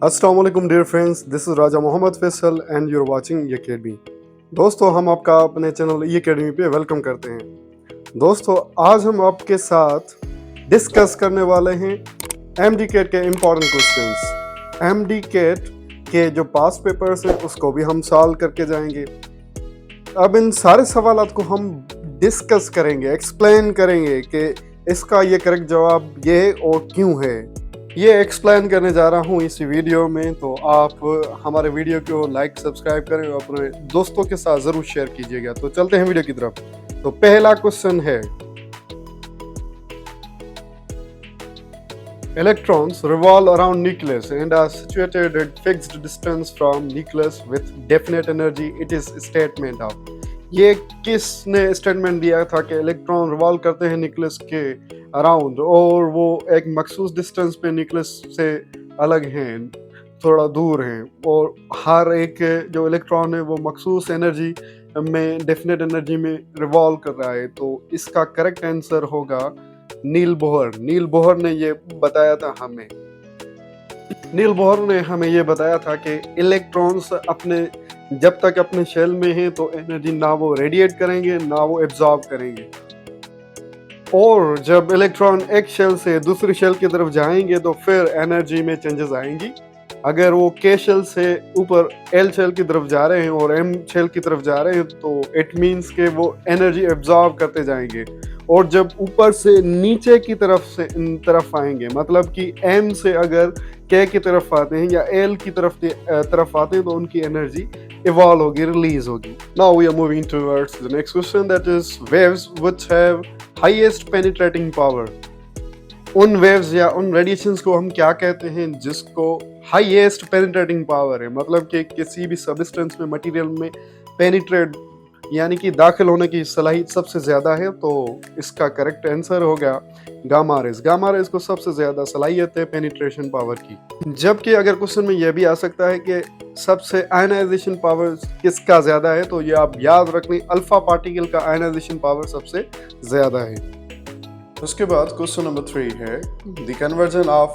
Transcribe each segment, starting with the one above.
अस्सलाम वालेकुम dear friends, this is Raja Mohammad Faisal and you are watching E academy. दोस्तों, हम आपका अपने चैनल ई अकेडमी पे वेलकम करते हैं। दोस्तों, आज हम आपके साथ डिस्कस करने वाले हैं एमडी कैट के इम्पॉर्टेंट क्वेश्चंस। एमडी कैट के जो पास्ट पेपर्स हैं उसको भी हम सॉल्व करके जाएंगे। अब इन सारे सवालात को हम डिस्कस करेंगे, एक्सप्लेन करेंगे कि इसका ये करेक्ट जवाब ये और क्यों है। ये एक्सप्लेन करने जा रहा हूँ इस वीडियो में, तो आप हमारे वीडियो को लाइक सब्सक्राइब करें और अपने दोस्तों के साथ ज़रूर शेयर कीजिएगा। तो चलते हैं वीडियो की तरफ। तो पहला क्वेश्चन है, electrons revolve around nucleus and are situated at fixed distance from nucleus with definite energy. It is statement of. ये किसने स्टेटमेंट दिया था कि इलेक्ट्रॉन रिवॉल्व करते हैं न्यूक्लियस के अराउंड और वो एक मखसूस डिस्टेंस पे न्यूक्लियस से अलग हैं, थोड़ा दूर हैं, और हर एक जो इलेक्ट्रॉन है वो मखसूस एनर्जी में, डेफिनेट एनर्जी में रिवॉल्व कर रहा है। तो इसका करेक्ट आंसर होगा नील बोहर। नील बोहर ने ये बताया था हमें। नील बोहर ने हमें ये बताया था कि इलेक्ट्रॉन्स अपने जब तक अपने शेल में हैं तो एनर्जी ना वो रेडिएट करेंगे ना वो एब्जॉर्ब करेंगे, और जब इलेक्ट्रॉन एक शेल से दूसरी शेल की तरफ जाएंगे तो फिर एनर्जी में चेंजेस आएंगी। अगर वो के शेल से ऊपर एल शेल की तरफ जा रहे हैं और एम शेल की तरफ जा रहे हैं तो इट मीन्स के वो एनर्जी एब्जॉर्ब करते जाएंगे, और जब ऊपर से नीचे की तरफ आएंगे, मतलब कि एम से अगर के की तरफ आते हैं या एल की तरफ आते हैं तो उनकी एनर्जी इवॉल्व होगी, रिलीज होगी। Now we are moving towards the next question, that is waves which have highest penetrating power. उन वेव्स या उन रेडिएशंस को हम क्या कहते हैं जिसको हाईएस्ट पेनिट्रेटिंग पावर है, मतलब कि किसी भी सबस्टेंस में, मटेरियल में पेनिट्रेट यानी कि दाखिल होने की सलाहियत सबसे ज़्यादा है। तो इसका करेक्ट आंसर होगा गामा रेज। गामा रेज को सबसे ज़्यादा सलाहियत है पेनिट्रेशन पावर की। जबकि अगर क्वेश्चन में यह भी आ सकता है कि सबसे आयनाइजेशन पावर किसका ज़्यादा है, तो ये आप याद रख लें, अल्फा पार्टिकल का आयनाइजेशन पावर सबसे ज़्यादा है। उसके बाद क्वेश्चन नंबर 3 है, the conversion of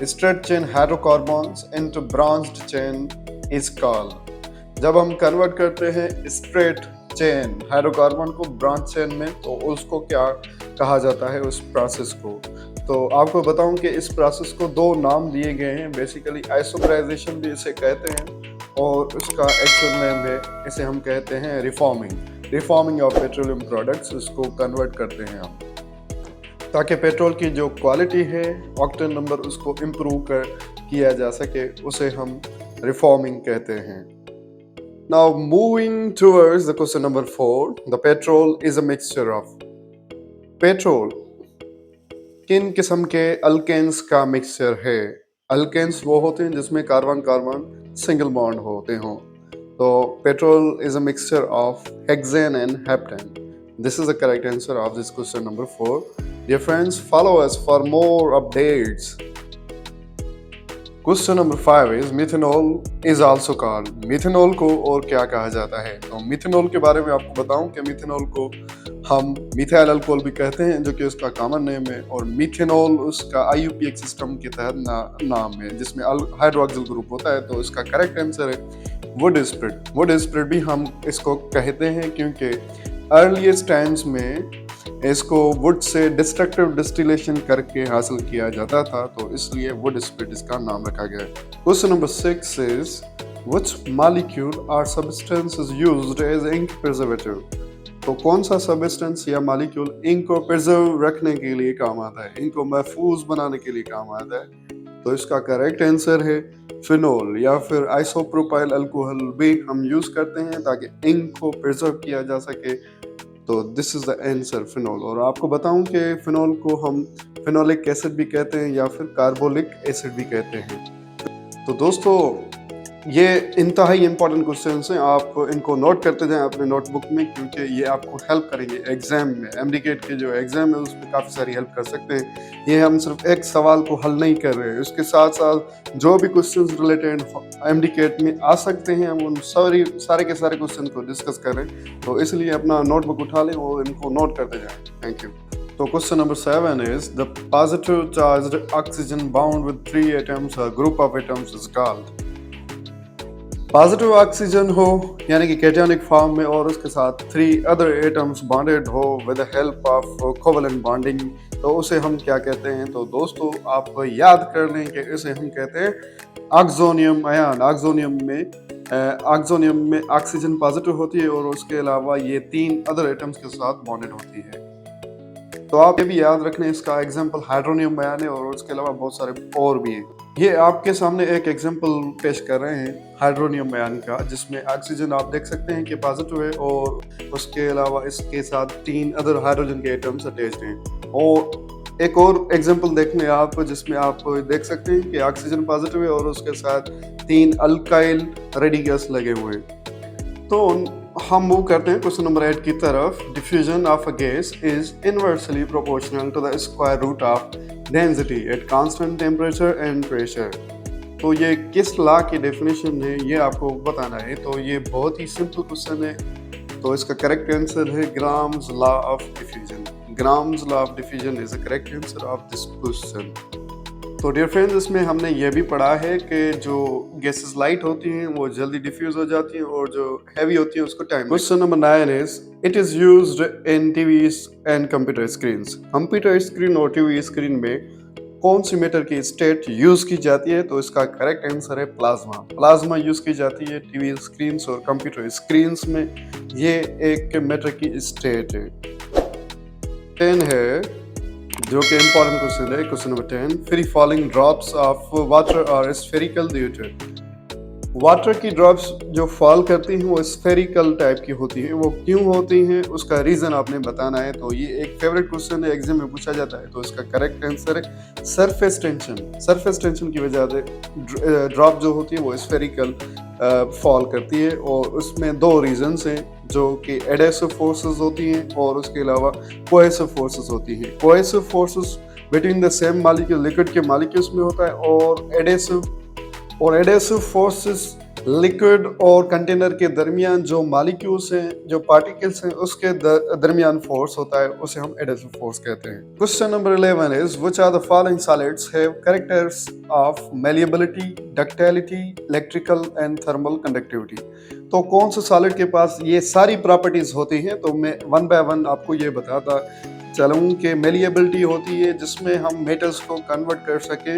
straight chain hydrocarbons into branched chain is called. जब हम कन्वर्ट करते हैं स्ट्रेट चेन हाइड्रोकार्बन को ब्रांच चेन में, तो उसको क्या कहा जाता है, उस प्रोसेस को। तो आपको बताऊं कि इस प्रोसेस को दो नाम दिए गए हैं। बेसिकली आइसोमराइजेशन भी इसे कहते हैं, और उसका एक्चुअल नेम है, इसे हम कहते हैं रिफॉर्मिंग ऑफ पेट्रोलियम प्रोडक्ट्स। इसको कन्वर्ट करते हैं हम ताकि पेट्रोल की जो क्वालिटी है, ऑक्टेन नंबर, उसको इम्प्रूव किया जा सके, उसे हम रिफॉर्मिंग कहते हैं। Now moving towards the question number 4, the petrol is a mixture of। Petrol किन किस्म के अल्केन्स का मिक्सचर है। अल्केन्स वो होते हैं जिसमें कार्बन कार्बन सिंगल बॉन्ड होते हों। तो petrol is a mixture of hexane and heptane. This is the correct answer of this question number 4। Dear friends, follow us for more updates. Question number 5 is methanol is also called. Methanol को और क्या कहा जाता है। तो methanol के बारे में आपको बताऊं कि मिथेनॉल को हम मिथाइल अल्कोहल भी कहते हैं, जो कि उसका कॉमन नेम है, और मिथेनॉल उसका IUPAC सिस्टम के तहत नाम है, जिसमें हाइड्रोक्सिल ग्रुप होता है। तो इसका करेक्ट आंसर है वुड स्प्रिट। वुड स्प्रिट भी हम इसको कहते हैं क्योंकि अर्लीस्ट टाइम्स में इसको वुड से डिस्ट्रक्टिव डिस्टिलेशन करके हासिल किया जाता था, तो इसलिए वुड स्प्रिट इसका नाम रखा गया है। Question number 6 is which molecule are substances used as ink preservative. तो कौन सा सब्सटेंस या मॉलिक्यूल इंक को प्रिजर्व रखने के लिए काम आता है, इंक को महफूज बनाने के लिए काम आता है। तो इसका करेक्ट आंसर है फिनोल, या फिर आइसोप्रोपाइल अल्कोहल भी हम यूज करते हैं ताकि इंक को प्रिजर्व किया जा सके। तो this is the answer, phenol. और आपको बताऊं कि फिनोल को हम फिनोलिक एसिड भी कहते हैं या फिर कार्बोलिक एसिड भी कहते हैं। तो दोस्तों, ये इंतहाई इंपॉर्टेंट क्वेश्चंस हैं, आप इनको नोट करते जाएं अपने नोटबुक में, क्योंकि ये आपको हेल्प करेंगे एग्जाम में। एमडी कैट के जो एग्जाम है उसमें काफ़ी सारी हेल्प कर सकते हैं। ये हम सिर्फ एक सवाल को हल नहीं कर रहे हैं, उसके साथ साथ जो भी क्वेश्चंस रिलेटेड एमडी कैट में आ सकते हैं, हम उन सारे के सारे क्वेश्चन को डिस्कस करें। तो इसलिए अपना नोटबुक उठा लें और इनको नोट करते जाएं। Thank you. So question number 7 is the positive charged oxygen bound with 3 atoms, a group of atoms is called. Positive oxygen हो यानी कि कैटायनिक फॉर्म में और उसके साथ 3 अदर एटम्स बॉन्डेड हो with the help of covalent bonding, तो उसे हम क्या कहते हैं? तो दोस्तों आप याद कर लें कि इसे हम कहते हैं ऑक्सोनियम आयन। ऑक्सोनियम में ऑक्सीजन पॉजिटिव होती है और उसके अलावा ये 3 अदर एटम्स के साथ बॉन्डेड होती है। तो आप ये भी याद रखना, इसका एग्जांपल हाइड्रोनियम आयन है और उसके अलावा बहुत सारे और भी हैं। ये आपके सामने एक एग्जांपल पेश कर रहे हैं हाइड्रोनियम आयन का, जिसमें ऑक्सीजन आप देख सकते हैं कि पॉजिटिव है और उसके अलावा इसके साथ 3 अदर हाइड्रोजन के एटम्स अटैच्ड हैं। और एक और एग्जांपल देख लें आप, जिसमें आप देख सकते हैं कि ऑक्सीजन पॉजिटिव है और उसके साथ 3 अल्काइल रेडिकल्स लगे हुए हैं। तो हम मूव करते हैं क्वेश्चन नंबर 8 की तरफ। Diffusion of a gas is inversely proportional to the square root of density at constant temperature and pressure. तो ये किस लॉ की डेफिनेशन है ये आपको बताना है। तो ये बहुत ही सिंपल क्वेश्चन है, तो इसका करेक्ट आंसर है grams law of diffusion. Grams law of diffusion is the correct answer of this question. तो डियर फ्रेंड्स, इसमें हमने ये भी पढ़ा है कि जो गैसेस लाइट होती हैं वो जल्दी डिफ्यूज हो जाती हैं और जो हैवी होती हैं उसको time. Question number 9 is it is used in TVs and computer screens. Computer screen और टीवी स्क्रीन में कौन सी मैटर की स्टेट यूज की जाती है? तो इसका करेक्ट आंसर है प्लाज्मा। प्लाज्मा यूज की जाती है टीवी स्क्रीन्स और कंप्यूटर स्क्रीन्स में। ये एक मैटर की स्टेट है। 10 है जो कि इंपॉर्टेंट क्वेश्चन है। Question number 10, free falling drops of water are spherical due to. Water की ड्रॉप्स जो फॉल करती हैं वो स्फेरिकल टाइप की होती हैं। वो क्यों होती हैं उसका रीजन आपने बताना है। तो ये एक फेवरेट क्वेश्चन है, एग्जाम में पूछा जाता है। तो इसका करेक्ट आंसर है सरफेस टेंशन। सरफेस टेंशन की वजह से ड्रॉप जो होती है वो स्फेरिकल फॉल करती है और उसमें 2 रीजंस हैं, जो कि एडेसिव फोर्सेस होती हैं और उसके अलावा कोहेसिव फोर्सेस होती हैं। Cohesive forces between the same molecule, liquid के मॉलिक्यूल्स में होता है, और एडेसिव फोर्सेस लिक्विड और कंटेनर के दरमियान जो मॉलिक्यूल्स हैं, जो पार्टिकल्स हैं, उसके दरमियान फोर्स होता है, उसे हम एडेसिव फोर्स कहते हैं। Question number 11 is which are the following solids have characters of malleability, ductility, electrical and thermal conductivity. तो कौन से सॉलिड के पास ये सारी प्रॉपर्टीज होती हैं? तो मैं 1 बाय 1 आपको ये बताता चलूँ कि मैलिएबिलिटी होती है जिसमें हम मेटल्स को कन्वर्ट कर सके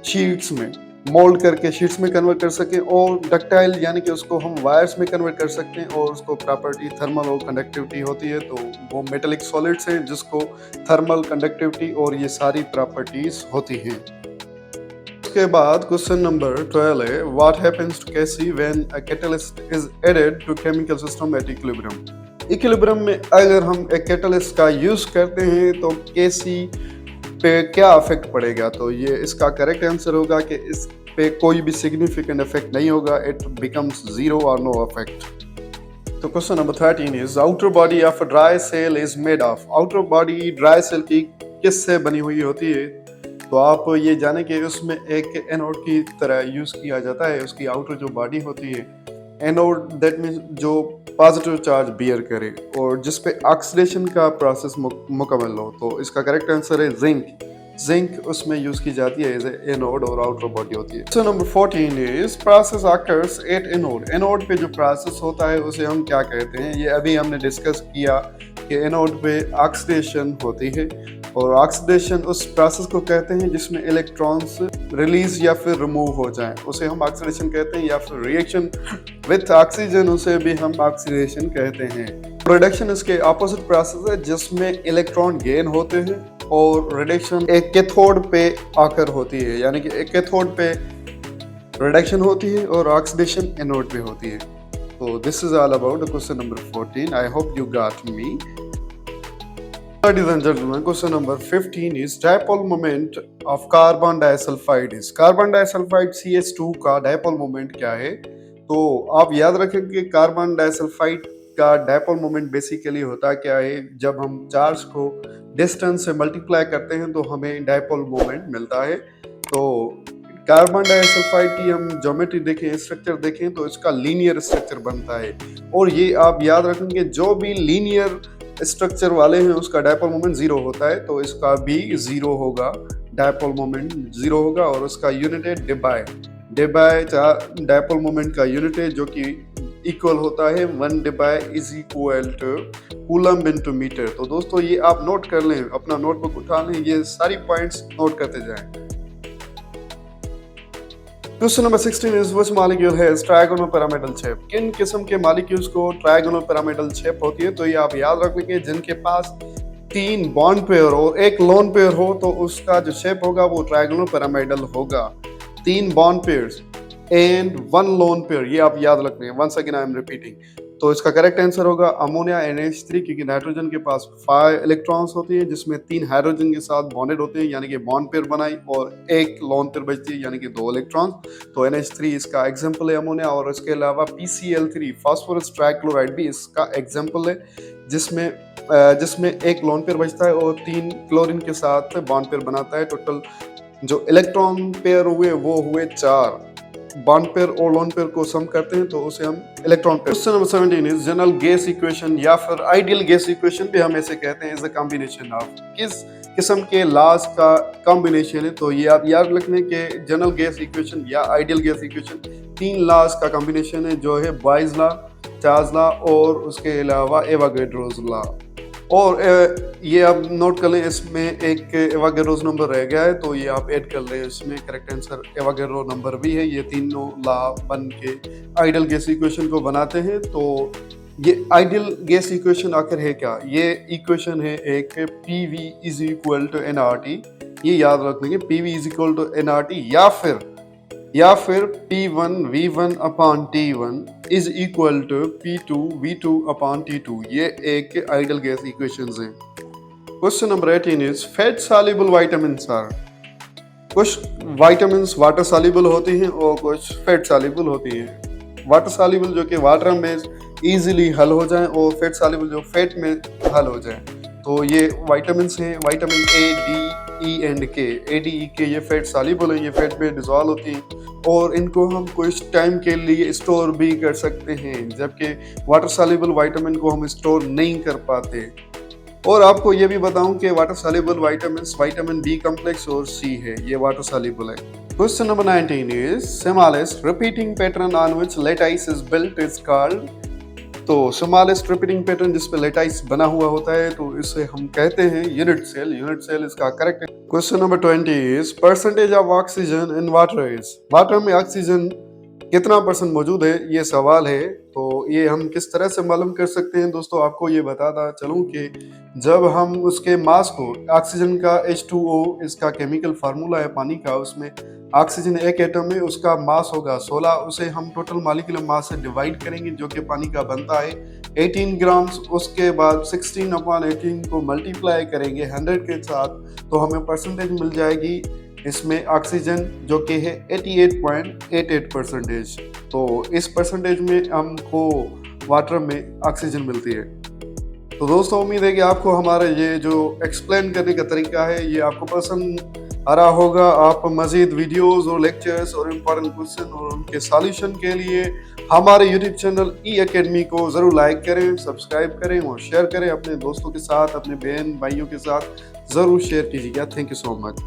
शीट्स में, मोल्ड करके शीट्स में कन्वर्ट कर सकें, और डक्टाइल यानी कि उसको हम वायर्स में कन्वर्ट कर सकते हैं, और उसको प्रॉपर्टी थर्मल और कंडक्टिविटी होती है। तो वो मेटेलिक सॉलिड्स हैं जिसको थर्मल, कंडक्टिविटी और ये सारी प्रॉपर्टीज होती हैं। उसके बाद क्वेश्चन नंबर 12 है what happens to Kc when a catalyst is added to chemical system at equilibrium. Equilibrium में अगर हम एक कैटलिस्ट का यूज करते हैं तो Kc पे क्या इफेक्ट पड़ेगा? तो ये इसका करेक्ट आंसर होगा कि इस पे कोई भी सिग्निफिकेंट इफेक्ट नहीं होगा। इट बिकम्स 0 और नो इफेक्ट। तो question number 13 is outer body of a dry cell is made of. Outer body dry cell की किससे बनी हुई होती है? तो आप ये जाने कि उसमें एक एनोड की तरह यूज किया जाता है। उसकी आउटर जो बॉडी होती है, एनोड दैट मीन्स जो पॉजिटिव चार्ज बियर करे और जिस पे ऑक्सीडेशन का प्रोसेस मुकम्मल हो। तो इसका करेक्ट आंसर है जिंक। जिंक उसमें यूज की जाती है एज ए एनोड और आउटर बॉडी होती है। Question number 14 is process occurs at anode. Anode पे जो प्रोसेस होता है उसे हम क्या कहते हैं? ये अभी हमने डिस्कस किया कि एनोड पे ऑक्सीडेशन होती है और ऑक्सीडेशन उस प्रोसेस को कहते हैं जिसमें इलेक्ट्रॉन्स रिलीज या फिर रिमूव हो जाएं, उसे हम ऑक्सीडेशन कहते हैं। या फिर रिएक्शन विथ ऑक्सीजन, उसे भी हम ऑक्सीडेशन कहते हैं। रिडक्शन इसके ऑपोजिट प्रोसेस है जिसमें इलेक्ट्रॉन गेन होते हैं और रिडक्शन एक कैथोड पे आकर होती है, यानी कि एक कैथोड पे रिडक्शन होती है और ऑक्सीडेशन एनोड पे होती है। तो this is all about the question number 14. I hope you got me. Ladies and gentlemen, question number 15 is dipole moment of carbon disulfide is. Carbon disulfide CH2 का dipole moment क्या है? तो आप याद रखें कि कार्बन डाइसल्फाइड का dipole moment basically होता क्या है? जब हम चार्ज को डिस्टेंस से मल्टीप्लाई करते हैं तो हमें डाइपोल मोमेंट मिलता है। तो कार्बन डाइसल्फाइड की हम ज्योमेट्री देखें, स्ट्रक्चर देखें तो इसका लीनियर स्ट्रक्चर बनता है। और ये आप याद रखेंगे जो भी लीनियर स्ट्रक्चर वाले हैं उसका डायपोल मोमेंट 0 होता है, तो इसका भी 0 होगा, डायपोल मोमेंट 0 होगा। और उसका यूनिट है डेबाय। डेबाय डायपोल मोमेंट का यूनिट है जो कि इक्वल होता है 1 debye is equal to coulomb into metre. तो दोस्तों ये आप नोट कर लें, अपना नोटबुक उठा लें, ये सारी पॉइंट्स नोट करते जाएं। Question number 16 is which molecule has trigonal pyramidal shape. किन किस्म के मॉलिक्यूल्स को ट्रायगोनल पिरामिडल शेप होती है? तो ये आप याद रखेंगे, जिनके पास 3 बॉन्ड पेयर हो, एक लोन पेयर हो, तो उसका जो शेप होगा वो ट्रायगोनल पिरामिडल होगा। 3 bond pairs and 1 lone pair, ये आप याद रखने हैं। Once again I am repeating. तो इसका करेक्ट आंसर होगा अमोनिया NH3, क्योंकि नाइट्रोजन के पास 5 इलेक्ट्रॉन्स होते हैं जिसमें 3 हाइड्रोजन के साथ बॉन्डेड होते हैं, यानी कि बॉन्ड पेयर बनाई, और एक लोन पेयर बचती है यानी कि 2 इलेक्ट्रॉन्स। तो NH3 इसका एग्जांपल है अमोनिया। और इसके अलावा PCl3 फास्फोरस ट्राइक्लोराइड भी इसका एग्जांपल है, जिसमें एक लोन पेयर बचता है और 3 क्लोरीन के साथ बॉन्ड पेयर बनाता है। टोटल जो इलेक्ट्रॉन पेयर हुए वो हुए 4। बॉन्ड पेयर और लोन पेयर को सम करते हैं तो उसे हम electron pair. Question number 17 is general gas equation या फिर आइडियल गैस इक्वेशन भी हम ऐसे कहते हैं, इज अ कॉम्बिनेशन ऑफ, किस किस्म के लॉज का कॉम्बिनेशन है? तो ये आप याद रखने के जनरल गैस इक्वेशन या आइडियल गैस इक्वेशन 3 लॉज का कॉम्बिनेशन है, जो है बॉयज लॉ, चार्ल्स लॉ और उसके अलावा एवोगाड्रोस लॉ। और ये आप नोट कर लें, इसमें एक एवोगाड्रोस नंबर रह गया है, तो ये आप ऐड कर लें। इसमें करेक्ट आंसर एवोगाड्रो नंबर भी है। ये तीनों लॉ बन के आइडियल गैस इक्वेशन को बनाते हैं। तो ये आइडियल गैस इक्वेशन आखिर है क्या? ये इक्वेशन है एक PV is equal to nRT। ये याद रख लेंगे, PV is equal to nRT या फिर P1 V1 upon T1 is equal to P2 V2 upon T2। ये एक आइडियल गैस इक्वेशंस हैं। Question number 18 is fat soluble vitamins are. कुछ विटामिन्स वाटर सॉल्युबल होती हैं और कुछ फैट सॉल्युबल होती हैं। वाटर सॉल्युबल जो कि वाटर में इजीली हल हो जाएं और फैट सॉल्युबल जो फैट में हल हो जाएं। तो ये विटामिन्स हैं, vitamin A, D, E and K। A, D, E, K ये फैट सॉल्युबल हैं, ये फैट में डिसॉल्व होती हैं और इनको हम कुछ टाइम के लिए स्टोर भी कर सकते हैं, जबकि वाटर सॉल्युबल विटामिन को हम स्टोर नहीं कर पाते। और आपको ये भी बताऊं कि water soluble vitamins vitamin B complex और C है, ये वाटर सॉल्युबल है। Question number 19 is smallest repeating pattern on which lattice is built is called. तो स्मॉलेस्ट रिपीटिंग पैटर्न जिस पे लैटिस बना हुआ होता है तो इसे हम कहते हैं यूनिट सेल। यूनिट सेल इसका करेक्ट है। Question number 20 is percentage of oxygen in water is. Water में ऑक्सीजन कितना % मौजूद है, ये सवाल है। तो ये हम किस तरह से मालूम कर सकते हैं दोस्तों, आपको ये बताता चलूं कि जब हम उसके मास को, ऑक्सीजन का H2O इसका केमिकल फार्मूला है पानी का, उसमें ऑक्सीजन एक एटम में उसका मास होगा 16, उसे हम टोटल मॉलिक्यूलर मास से डिवाइड करेंगे जो कि पानी का बनता है 18 ग्राम्स। उसके बाद 16/18 को मल्टीप्लाई करेंगे 100 के साथ, तो हमें परसेंटेज मिल जाएगी इसमें ऑक्सीजन जो कि है 88.88%। तो इस परसेंटेज में हमको वाटर में ऑक्सीजन मिलती है। तो दोस्तों उम्मीद है कि आपको हमारा ये जो एक्सप्लेन करने का तरीका है ये आपको पसंद आ रहा होगा। आप मज़ीद वीडियोस और लेक्चर्स और इम्पोर्टेंट क्वेश्चन और उनके सॉल्यूशन के लिए हमारे यूट्यूब चैनल E-Academy को ज़रूर लाइक करें, सब्सक्राइब करें और शेयर करें अपने दोस्तों के साथ, अपने बहन भाइयों के साथ ज़रूर शेयर कीजिएगा। Thank you so much.